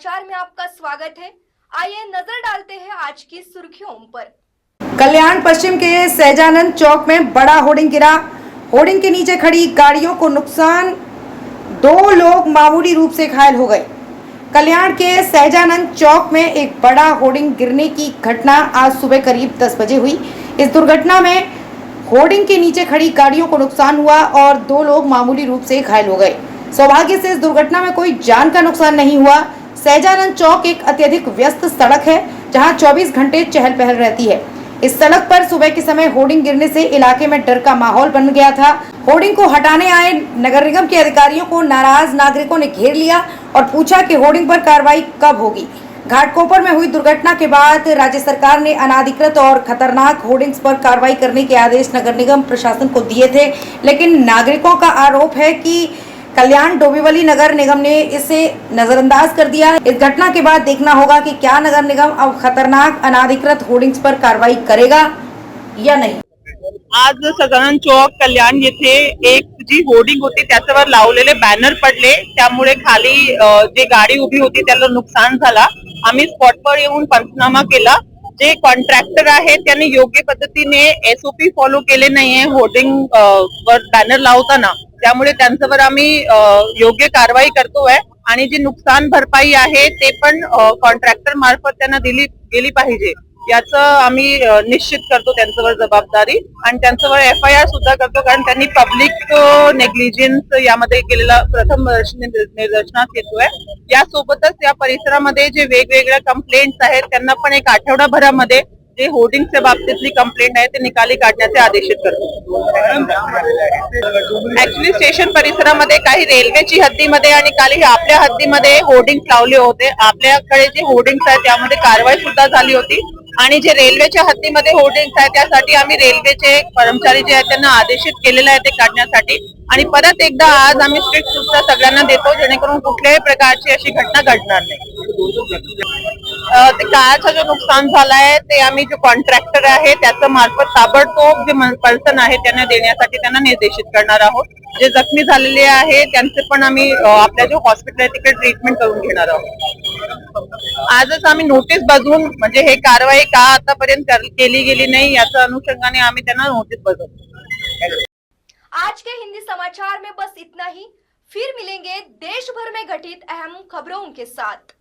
समाचार में आपका स्वागत है। आइए नजर डालते हैं आज की सुर्खियों पर। कल्याण पश्चिम के सहजानंद चौक में बड़ा होर्डिंग गिरा। होर्डिंग के नीचे खड़ी गाड़ियों को नुकसान, 2 लोग मामूली रूप से घायल हो गए। कल्याण के सहजानंद चौक में एक बड़ा होर्डिंग गिरने की घटना आज सुबह करीब 10 बजे हुई। इस दुर्घटना में होर्डिंग के नीचे खड़ी गाड़ियों को नुकसान हुआ और 2 लोग मामूली रूप से घायल हो गए। सौभाग्य से इस दुर्घटना में कोई जान का नुकसान नहीं हुआ। सहजानंद चौक एक अत्यधिक व्यस्त सड़क है जहां 24 घंटे चहल पहल रहती है। इस सड़क पर सुबह के समय होर्डिंग गिरने से इलाके में डर का माहौल बन गया था। होर्डिंग को हटाने आए नगर निगम के अधिकारियों को नाराज नागरिकों ने घेर लिया और पूछा कि होर्डिंग पर कार्रवाई कब होगी। घाटकोपर में हुई दुर्घटना के बाद राज्य सरकार ने अनाधिकृत और खतरनाक होर्डिंग्स पर कार्रवाई करने के आदेश नगर निगम प्रशासन को दिए थे, लेकिन नागरिकों का आरोप है कि कल्याण डोंबिवली नगर निगम ने इसे नजरअंदाज कर दिया। इस घटना के बाद देखना होगा कि क्या नगर निगम अब खतरनाक अनाधिकृत होर्डिंग्स पर कार्रवाई करेगा या नाही। आज सहजानंद चौक कल्याण येथे एक जी होर्डिंग होती त्याच्यावर लावलेले बॅनर पडले, त्यामुळे खाली जे गाडी उभी होती त्याला नुकसान झाला। आम्ही स्पॉटवर येऊन पंचनामा केला। जे कॉन्ट्रॅक्टर आहे त्यांनी योग्य पद्धतीने SOP फॉलो केले नाहीये होर्डिंग वर बॅनर लावताना, त्यामुळे त्यांच्यावर आम्ही योग्य कारवाई करतोय आणि जी नुकसान भरपाई आहे ते पण कॉन्ट्रॅक्टर मार्फत त्यांना दिली गेली पाहिजे याचं आम्ही निश्चित करतो त्यांच्यावर जबाबदारी आणि त्यांच्यावर FIR सुद्धा करतो, कारण त्यांनी पब्लिक नेग्लिजन्स यामध्ये केलेला प्रथम निदर्शनास येतोय। यासोबतच या परिसरामध्ये जे वेगवेगळ्या कंप्लेंट्स आहेत त्यांना पण एक आठवडाभरामध्ये जे होर्डिंगच्या बाबतीतली कंप्लेंट आहे ते निकाली काढण्याचे आदेशित करतो। ऍक्च्युली स्टेशन परिसरामध्ये काही रेल्वेची हद्दीमध्ये आणि काही आपल्या हद्दीमध्ये होर्डिंग लावले होते। आपल्याकडे जे होर्डिंग्स आहेत त्यामध्ये कारवाई सुद्धा झाली होती आणि जे रेल्वेच्या हद्दीमध्ये होर्डिंग्स आहेत त्यासाठी आम्ही रेल्वेचे कर्मचारी जे आहेत त्यांना आदेशित केलेले आहे ते काढण्यासाठी। आणि परत एकदा आज आम्ही स्ट्रिक्ट सूचना सगळ्यांना देतो जेणेकरून कुठल्याही प्रकारची अशी घटना घडणार नाही। ते काळाचं जो नुकसान झालाय ते आम्ही जो कॉन्ट्रॅक्टर आहे त्याच्या मार्फत ताबडतोब जे पर्सन आहे त्यांना देण्यासाठी त्यांना निर्देशित करणार आहोत। जे जखमी झालेले आहे त्यांचे पण आम्ही आपल्या जो हॉस्पिटल आहे तिकडे ट्रीटमेंट करून घेणार आहोत। आजच आम्ही नोटीस बजावून म्हणजे हे कारवाई का आतापर्यंत केली गेली नाही याच्या अनुषंगाने आम्ही त्यांना नोटीस बजावतो। आज के हिंदी समाचार में बस इतना ही। फिर मिलेंगे देश भर में घटित अहम खबरों के साथ।